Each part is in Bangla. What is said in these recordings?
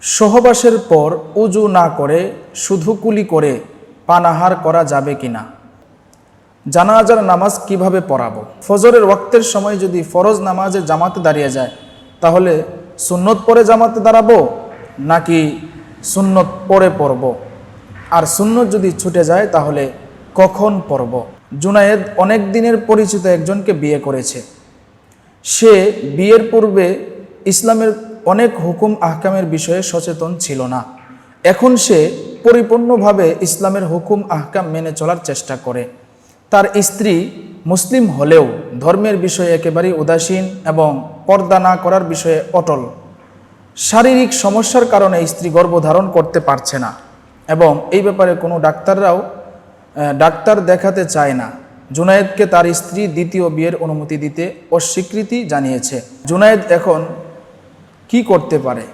সহবাসের পর উজু না করে শুধু কুলি করে পানাহার করা যাবে কিনা? জানাজার নামাজ কিভাবে পড়াবো? ফজরের ওয়াক্তের সময় যদি ফরজ নামাজে জামাতে দাঁড়িয়ে যায় তাহলে সুন্নত পরে জামাতে দাঁড়াবো নাকি সুন্নত পরে পড়ব? আর সুন্নত যদি ছুটে যায় তাহলে কখন পড়ব? জুনায়েদ অনেক দিনের পরিচিত একজনকে বিয়ে করেছে। সে বিয়ের পূর্বে ইসলামের অনেক হুকুম আহকামের বিষয়ে সচেতন ছিল না। এখন সে পরিপূর্ণভাবে ইসলামের হুকুম আহকাম মেনে চলার চেষ্টা করে। তার স্ত্রী মুসলিম হলেও ধর্মের বিষয়ে একেবারেই উদাসীন এবং পর্দা না করার বিষয়ে অটল। শারীরিক সমস্যার কারণে স্ত্রী গর্ভধারণ করতে পারছে না এবং এই ব্যাপারে কোনো ডাক্তার দেখাতে চায় না। জুনায়েদকে তার স্ত্রী দ্বিতীয় বিয়ের অনুমতি দিতে অস্বীকৃতি জানিয়েছে। জুনায়েদ এখন কি করতে পারে?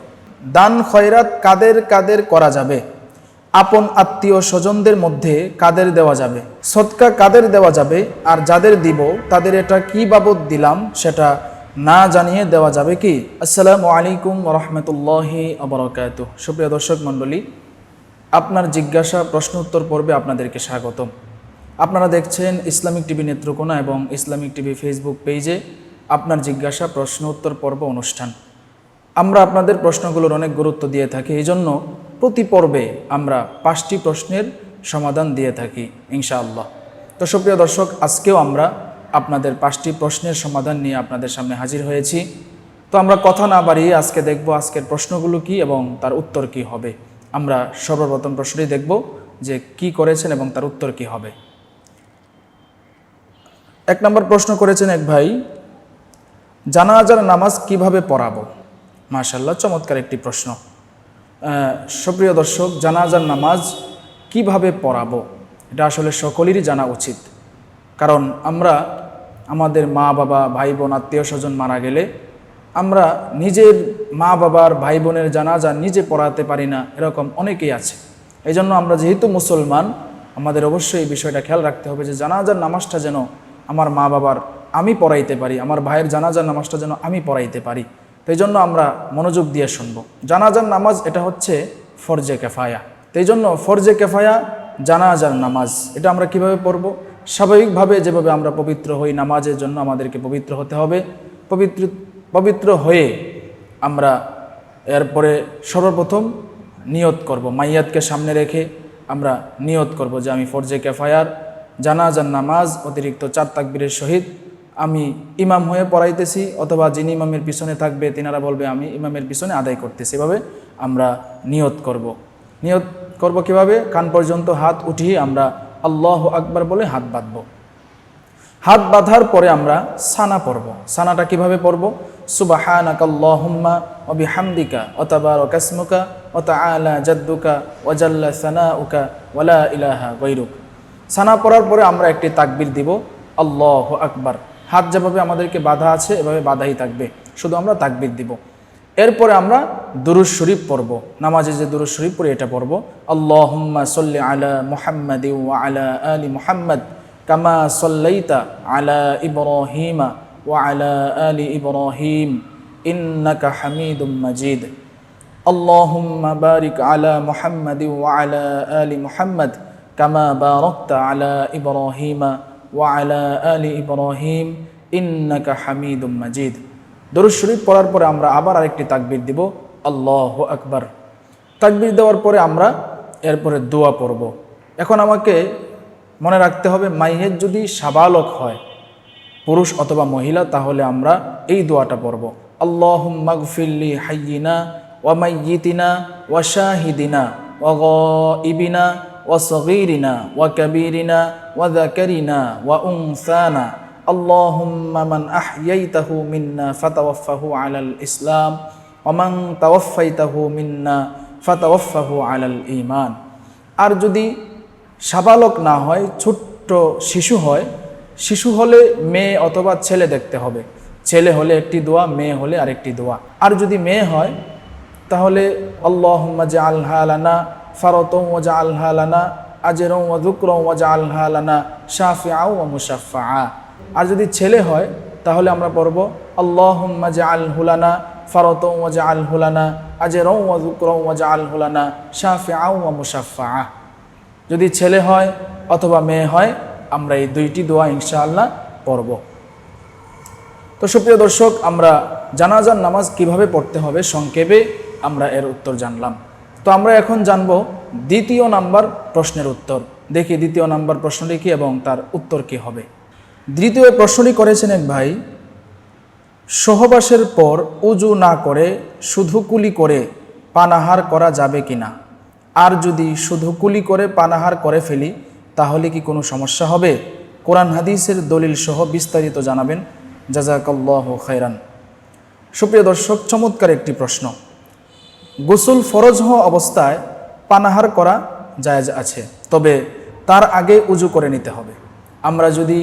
দান খয়রাত কাদের কাদের করা যাবে? আপন আত্মীয় স্বজনদের মধ্যে কাদের দেওয়া যাবে? সদকা কাদের দেওয়া যাবে? আর যাদের দিব তাদের এটা কি বাবদ দিলাম সেটা না জানিয়ে দেওয়া যাবে কি? আসসালামু আলাইকুম ওয়া রাহমাতুল্লাহি ওয়া বারাকাতুহু। সুপ্রিয় দর্শক মণ্ডলী, আপনার জিজ্ঞাসা প্রশ্ন উত্তর পর্বে আপনাদেরকে স্বাগতম। আপনারা দেখছেন ইসলামিক টিভি নেত্রকোনা এবং ইসলামিক টিভি ফেসবুক পেজে আপনার জিজ্ঞাসা প্রশ্ন উত্তর পর্ব অনুষ্ঠান। আমরা আপনাদের প্রশ্নগুলোর অনেক গুরুত্ব দিয়ে থাকি, এই জন্য প্রতি পর্বে আমরা 5টি প্রশ্নের সমাধান দিয়ে থাকি ইনশাআল্লাহ। তো সুপ্রিয় দর্শক, আজকেও আমরা আপনাদের 5টি প্রশ্নের সমাধান নিয়ে আপনাদের সামনে হাজির হয়েছি। তো আমরা কথা না বাড়িয়ে আজকে দেখব আজকের প্রশ্নগুলো কি এবং তার উত্তর কি হবে। আমরা সর্বপ্রথম প্রশ্নটি দেখব যে কি করেছেন এবং তার উত্তর কি হবে। 1 নম্বর প্রশ্ন করেছেন এক ভাই, জানাজার নামাজ কিভাবে পড়াবো? মাশাআল্লাহ, চমৎকার একটি প্রশ্ন। সুপ্রিয় দর্শক, জানাজার নামাজ কিভাবে পড়াবো এটা আসলে সকলেরই জানা উচিত। কারণ আমরা আমাদের মা বাবা ভাই বোন আত্মীয় স্বজন মারা গেলে আমরা নিজের মা বাবার ভাই বোনের জানাজা নিজে পড়াতে পারি না, এরকম অনেকেই আছে। এই জন্য আমরা যেহেতু মুসলমান, আমাদের অবশ্যই এই বিষয়টা খেয়াল রাখতে হবে যে জানাজার নামাজটা যেন আমার মা বাবার আমি পড়াইতে পারি, আমার ভাইয়ের জানাজার নামাজটা যেন আমি পড়াইতে পারি। তো এই জন্য আমরা মনোযোগ দিয়ে শুনব। জানাজার নামাজ এটা হচ্ছে ফরজে কেফায়া। তো এই জন্য ফরজে কেফায়া জানাজার নামাজ এটা আমরা কিভাবে পড়ব? স্বাভাবিকভাবে যেভাবে আমরা পবিত্র হই, নামাজের জন্য আমাদেরকে পবিত্র হতে হবে। পবিত্র হয়ে আমরা এরপরে সর্বপ্রথম নিয়ত করব, মাইয়াতকে সামনে রেখে আমরা নিয়ত করব যে আমি ফরজে কেফায়ার জানাজার নামাজ অতিরিক্ত 4 তাকবীরের সহিত আমি ইমাম হয়ে পড়াইতেছি, অথবা যিনি ইমামের পিছনে থাকবে তিনারা বলবে আমি ইমামের পিছনে আদায় করতেছি। এভাবে আমরা নিয়ত করব কিভাবে? কান পর্যন্ত হাত উঠিয়ে আমরা আল্লাহু আকবার বলে হাত বাঁধব। হাত বাঁধার পরে আমরা সানা পড়ব। সানাটা কিভাবে পড়ব? সুবহানাকাল্লাহুম্মা ওয়া বিহামদিকা ওয়া তাবারাকা ইসমুকা ওয়া তাআলা জাদ্দুকা ওয়া জাল্লা সানাউকা ওয়া লা ইলাহা গায়রুক। সানা পড়ার পরে আমরা একটি তাকবীর দিব, আল্লাহু আকবার। হাত যেভাবে আমাদেরকে বাঁধা আছে এভাবে বাঁধাই থাকবে, শুধু আমরা তাকবীর দিব। এরপরে আমরা দুরূদ শরীফ পড়ব। নামাজে যে দুরূদ শরীফ পড়ি এটা পড়ব, আল্লাহুম্মা সাল্লি আলা মুহাম্মাদি ওয়া আলা আলি মুহাম্মাদ কামা সাল্লাইতা আলা ইব্রাহিমা ওয়া আলা আলি ইব্রাহিম ইন্নাকা হামিদুম মাজিদ। আল্লাহুম্মা বারিক আলা মুহাম্মাদি ওয়া আলা আলি মুহাম্মাদ কামা বারাকতা আলা ইব্রাহিমা ওয়া আলা আলি ইব্রাহিম ইন্নাকা হামিদুম মাজিদ। দরুদ শরীফ পড়ার পরে আমরা আবার আরেকটি তাকবীর দিব, আল্লাহু আকবার। তাকবীর দেওয়ার পরে আমরা এরপরে দোয়া পড়ব। এখন আমাকে মনে রাখতে হবে, মাইয়েত যদি সাবালক হয়, পুরুষ অথবা মহিলা, তাহলে আমরা এই দোয়াটা পড়ব, আল্লাহুম্মা গফিরলি হাইয়িনা ওয়া মাইয়িতিনা ওয়া শাহিদিনা ওয়া গায়িবিনা ওয়া সগীরিনা ওয়া কাবীরিনা ওয়া যাকারিনা ওয়া উনসানা আল্লাহুম্মা মান আহইয়াইতাহু মিন্না ফাতাওয়াফফাহু আলাল ইসলাম ওয়া মান তাওয়াফফাইতাহু মিন্না ফাতাওয়াফফাহু আলাল ঈমান। আর যদি সাবালক না হয়, ছোট্ট শিশু হয়, শিশু হলে মেয়ে অথবা ছেলে দেখতে হবে। ছেলে হলে একটি দোয়া, মেয়ে হলে আরেকটি দোয়া। আর যদি মেয়ে হয় তাহলে আল্লাহুম্মা জাআলহা লানা ফারাতাও ওয়া জাআলহা লানা আজরাও ওয়া যুকরাও ওয়া জাআলহা লানা শাফিআও ওয়া মুশাফফাআ। আর যদি ছেলে হয় তাহলে আমরা পড়ব, আল্লাহুম্মা জাআলহু লানা ফারাতাও ওয়া জাআলহু লানা আজরাও ওয়া যুকরাও ওয়াজআলহু লানা শাফিআও ওয়া মুশাফফাআ। যদি ছেলে হয় অথবা মেয়ে হয় আমরা এই দুইটি দোয়া ইনশাআল্লাহ পড়ব। তো সুপ্রিয় দর্শক, আমরা জানাজার নামাজ কিভাবে পড়তে হবে সংক্ষেপে আমরা এর উত্তর জানলাম। তো আমরা এখন জানব দ্বিতীয় নাম্বার প্রশ্নের উত্তর। দেখি দ্বিতীয় নাম্বার প্রশ্নটি কি এবং তার উত্তর কি হবে। দ্বিতীয় প্রশ্নটি করেছেন এক ভাই, সহবাসের পর উজু না করে শুধু কুলি করে পানাহার করা যাবে কিনা, আর যদি শুধু কুলি করে পানাহার করে ফেলি তাহলে কি কোনো সমস্যা হবে? কোরআন হাদিসের দলিল সহ বিস্তারিত জানাবেন, জাযাকাল্লাহু খাইরান। সুপ্রিয় দর্শক, চমৎকার একটি প্রশ্ন। গোসল ফরজ হওয়া অবস্থায় পানাহার করা জায়েজ আছে, তবে তার আগে উজু করে নিতে হবে। আমরা যদি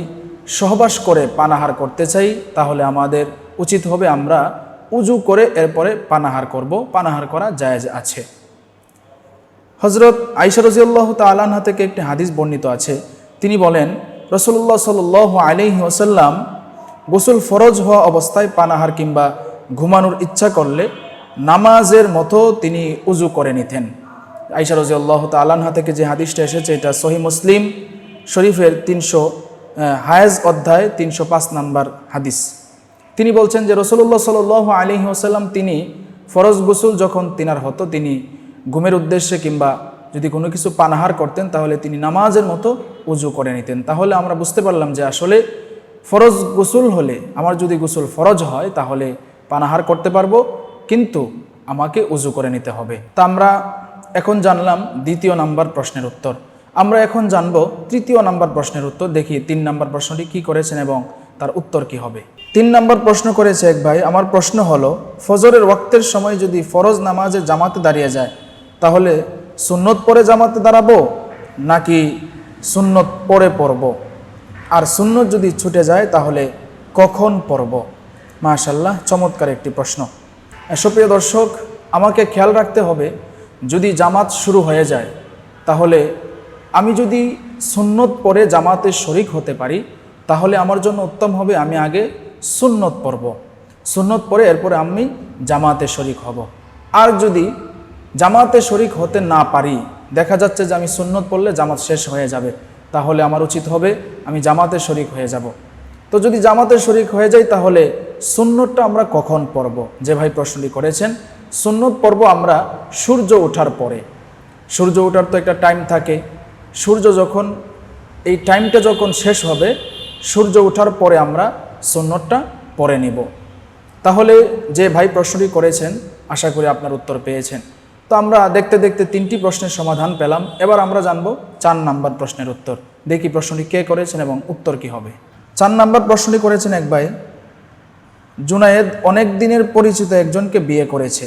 সহবাস করে পানাহার করতে চাই তাহলে আমাদের উচিত হবে আমরা উজু করে এরপরে পানাহার করব। পানাহার করা জায়েজ আছে। হযরত আয়েশা রাদিয়াল্লাহু তাআলা আনহা থেকে একটি হাদিস বর্ণিত আছে, তিনি বলেন রাসূলুল্লাহ সাল্লাল্লাহু আলাইহি ওয়াসাল্লাম গোসল ফরজ হওয়া অবস্থায় পানাহার কিংবা ঘুমানোর ইচ্ছা করলে নামাজের মতো তিনি উজু করে নিতেন। আয়েশা রাদিয়াল্লাহু তাআলা আনহা থেকে যে হাদিসটা এসেছে এটা সহিহ মুসলিম শরীফের 300 হায়েজ অধ্যায় 305 নম্বর হাদিস। তিনি বলছেন যে রাসূলুল্লাহ সাল্লাল্লাহু আলাইহি ওয়াসাল্লাম তিনি ফরজ গোসল যখন তিনার হতো তিনি ঘুমের উদ্দেশ্যে কিংবা যদি কোনো কিছু পানাহার করতেন তাহলে তিনি নামাজের মতো উজু করে নিতেন। তাহলে আমরা বুঝতে পারলাম যে আসলে ফরজ গোসল হলে, আমার যদি গোসল ফরজ হয় তাহলে পানাহার করতে পারবো, কিন্তু আমাকে উজু করে নিতে হবে। তা আমরা এখন জানলাম দ্বিতীয় নাম্বার প্রশ্নের উত্তর। আমরা এখন জানব তৃতীয় নাম্বার প্রশ্নের উত্তর। দেখি 3 নাম্বার প্রশ্নটি কি করেছেন এবং তার উত্তর কি হবে। 3 নাম্বার প্রশ্ন করেছে এক ভাই, আমার প্রশ্ন হলো ফজরের ওয়াক্তের সময় যদি ফরজ নামাজে জামাতে দাঁড়িয়ে যায় তাহলে সুন্নত পরে জামাতে দাঁড়াবো নাকি সুন্নত পরে পড়ব, আর সুন্নত যদি ছুটে যায় তাহলে কখন পড়ব? মাশাআল্লাহ, চমৎকার একটি প্রশ্ন। সুপ্রিয় দর্শক, আমাকে খেয়াল রাখতে হবে যদি জামাত শুরু হয়ে যায় তাহলে আমি যদি সুন্নত পরে জামাতে শরিক হতে পারি তাহলে আমার জন্য উত্তম হবে আমি আগে সুন্নত পড়ব, সুন্নত পরে এরপরে আমি জামাতে শরিক হব। আর যদি জামাতে শরিক হতে না পারি, দেখা যাচ্ছে যে আমি সুন্নত পড়লে জামাত শেষ হয়ে যাবে, তাহলে আমার উচিত হবে আমি জামাতে শরিক হয়ে যাব। তো যদি জামাতে শরিক হয়ে যায় তাহলে সুন্নতটা আমরা কখন পড়ব? যে ভাই প্রশ্নটি করেছেন, সুন্নত পড়ব আমরা সূর্য ওঠার পরে। সূর্য ওঠার তো একটা টাইম থাকে, সূর্য যখন এই টাইমটা যখন শেষ হবে সূর্য ওঠার পরে আমরা সুন্নতটা পড়ে নিব। তাহলে যে ভাই প্রশ্নটি করেছেন আশা করি আপনার উত্তর পেয়েছেন। তো আমরা দেখতে দেখতে 3টি প্রশ্নের সমাধান পেলাম। এবার আমরা জানব 4 নাম্বার প্রশ্নের উত্তর। দেখি প্রশ্নটি কে করেছেন এবং উত্তর কি হবে। 4 নাম্বার প্রশ্নটি করেছেন এক ভাই, জুনায়েদ অনেক দিনের পরিচিত একজনকে বিয়ে করেছে।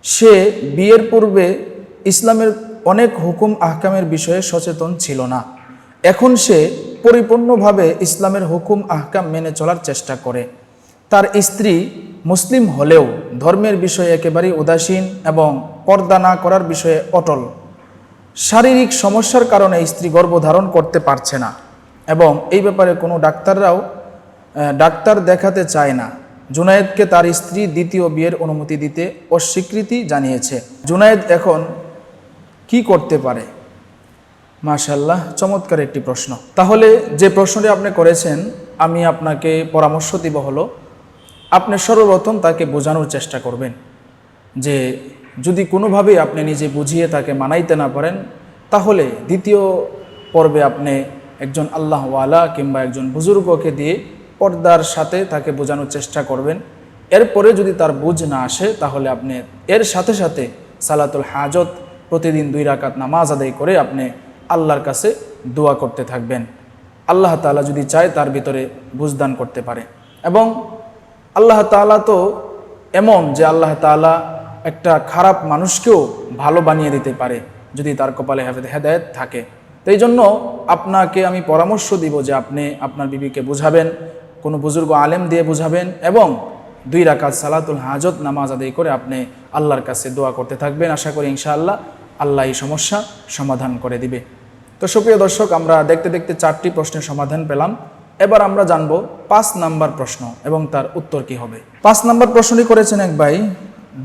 সে বিয়ের পূর্বে ইসলামের অনেক হুকুম আহকামের বিষয়ে সচেতন ছিল না। এখন সে পরিপূর্ণভাবে ইসলামের হুকুম আহকাম মেনে চলার চেষ্টা করে। তার স্ত্রী মুসলিম হলেও ধর্মের বিষয়ে একেবারেই উদাসীন এবং পর্দা না করার বিষয়ে অটল। শারীরিক সমস্যার কারণে স্ত্রী গর্ভধারণ করতে পারছে না এবং এই ব্যাপারে কোনো ডাক্তার দেখাতে চায় না। জুনায়েদকে তার স্ত্রী দ্বিতীয় বিয়ের অনুমতি দিতে অস্বীকৃতি জানিয়েছে। জুনায়েদ এখন কি করতে পারে? মাশাআল্লাহ, চমৎকার একটি প্রশ্ন। তাহলে যে প্রশ্নটি আপনি করেছেন আমি আপনাকে পরামর্শ দিব হলো আপনি সর্বপ্রথম তাকে বোঝানোর চেষ্টা করবেন যে যদি কোনোভাবেই আপনি নিজে বুঝিয়ে তাকে মানাইতে না পারেন তাহলে দ্বিতীয় পর্বে আপনি একজন আল্লাহওয়ালা কিংবা একজন বুজুর্গকে দিয়ে পর্দার সাথে তাকে বোঝানোর চেষ্টা করবেন। এরপরে যদি তার বুঝ না আসে তাহলে আপনি এর সাথে সাথে সালাতুল হাজত প্রতিদিন 2 রাকাত নামাজ আদায় করে আপনি আল্লাহর কাছে দোয়া করতে থাকবেন। আল্লাহ তাআলা যদি চায় তার ভিতরে বুঝদান করতে পারে। এবং আল্লাহ তাআলা তো এমন যে আল্লাহ তাআলা একটা খারাপ মানুষকেও ভালো বানিয়ে দিতে পারে যদি তার কপালে হেদায়েত থাকে। তো এই জন্য আপনাকে আমি পরামর্শ দিব যে আপনি আপনার বিবিকে বুঝাবেন, কোনো বুজুর্গ আলেম দিয়ে বুঝাবেন এবং 2 রাকাত সালাতুল হাজত নামাজ আদায় করে আপনি আল্লাহর কাছে দোয়া করতে থাকবেন। আশা করি ইনশাআল্লাহ আল্লাহ এই সমস্যা সমাধান করে দিবে। তো সুপ্রিয় দর্শক, আমরা দেখতে দেখতে 4টি প্রশ্নের সমাধান পেলাম। এবার আমরা জানব 5 নাম্বার প্রশ্ন এবং তার উত্তর কি হবে। 5 নাম্বার প্রশ্নটি করেছেন এক ভাই,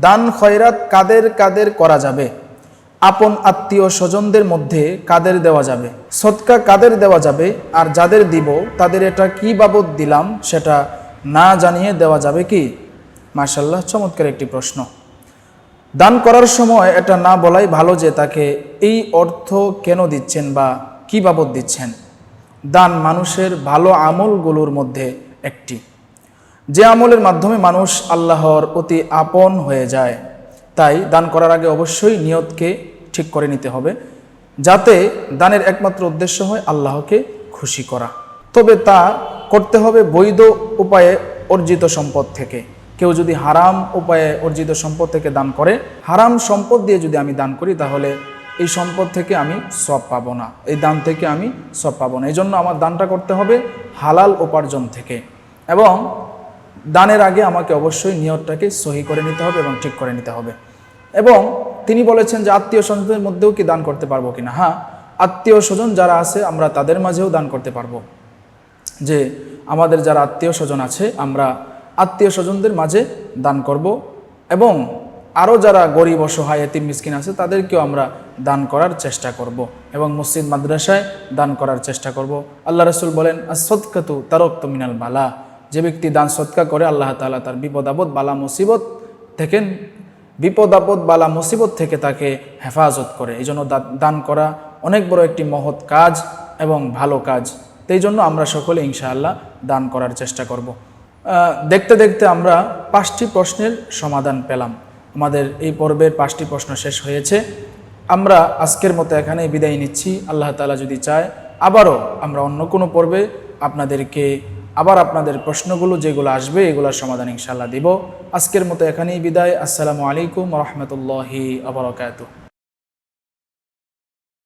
দান খয়রাত কাদের কাদের করা যাবে, আপন আত্মীয় স্বজনদের মধ্যে কাদের দেওয়া যাবে, সদকা কাদের দেওয়া যাবে, আর যাদের দিব তাদের এটা কি বাবদ দিলাম সেটা না জানিয়ে দেওয়া যাবে কি? মাশাআল্লাহ, চমৎকার একটি প্রশ্ন। দান করার সময় এটা না বলাই ভালো যে তাকে এই অর্থ কেন দিচ্ছেন বা কি বাবদ দিচ্ছেন। দান মানুষের ভালো আমলগুলোর মধ্যে একটি, যে আমলের মাধ্যমে মানুষ আল্লাহর অতি আপন হয়ে যায়। তাই দান করার আগে অবশ্যই নিয়তকে ঠিক করে নিতে হবে, যাতে দানের একমাত্র উদ্দেশ্য হয় আল্লাহকে খুশি করা। তবে তা করতে হবে বৈধ উপায়ে অর্জিত সম্পদ থেকে। কেউ যদি হারাম উপায়ে অর্জিত সম্পদ থেকে দান করে, হারাম সম্পদ দিয়ে যদি আমি দান করি, তাহলে এই সম্পদ থেকে আমি সওয়াব পাবো না, এই দান থেকে আমি সওয়াব পাবো না। এই জন্য আমার দানটা করতে হবে হালাল উপার্জন থেকে, এবং দানের আগে আমাকে অবশ্যই নিয়তটাকে সহি করে নিতে হবে এবং ঠিক করে নিতে হবে। এবং তিনি বলেছেন যে আত্মীয় স্বজনদের মধ্যেও কি দান করতে পারবো কিনা। হ্যাঁ, আত্মীয় স্বজন যারা আছে আমরা তাদের মাঝেও দান করতে পারবো। যে আমাদের যারা আত্মীয় স্বজন আছে আমরা আত্মীয় স্বজনদের মাঝে দান করব, এবং আরও যারা গরিব অসহায় এতিম মিসকিন আছে তাদেরকেও আমরা দান করার চেষ্টা করব, এবং মসজিদ মাদ্রাসায় দান করার চেষ্টা করব। আল্লাহ রাসূল বলেন, আস-সাদকাতু তারাক্তু মিনাল বালা, যে ব্যক্তি দান সদকা করে আল্লাহ তাআলা তার বিপদ আপদ বালা মুসিবত থেকে তাকে হেফাজত করে। এই জন্য দান করা অনেক বড় একটি মহৎ কাজ এবং ভালো কাজ। তো এই জন্য আমরা সকলে ইনশাআল্লাহ দান করার চেষ্টা করব। দেখতে দেখতে আমরা 5টি প্রশ্নের সমাধান পেলাম। আমাদের এই পর্বের 5টি প্রশ্ন শেষ হয়েছে। আমরা আজকের মতো এখানেই বিদায় নিচ্ছি। আল্লাহ তাআলা যদি চায় আবারও আমরা অন্য কোনো পর্বে আপনাদেরকে আপনাদের প্রশ্নগুলো যেগুলো আসবে এগুলোর সমাধান ইনশাআল্লাহ দিব। আজকের মতো এখানেই বিদায়। আসসালামু আলাইকুম ওয়া রাহমাতুল্লাহি ওয়া বারাকাতুহু।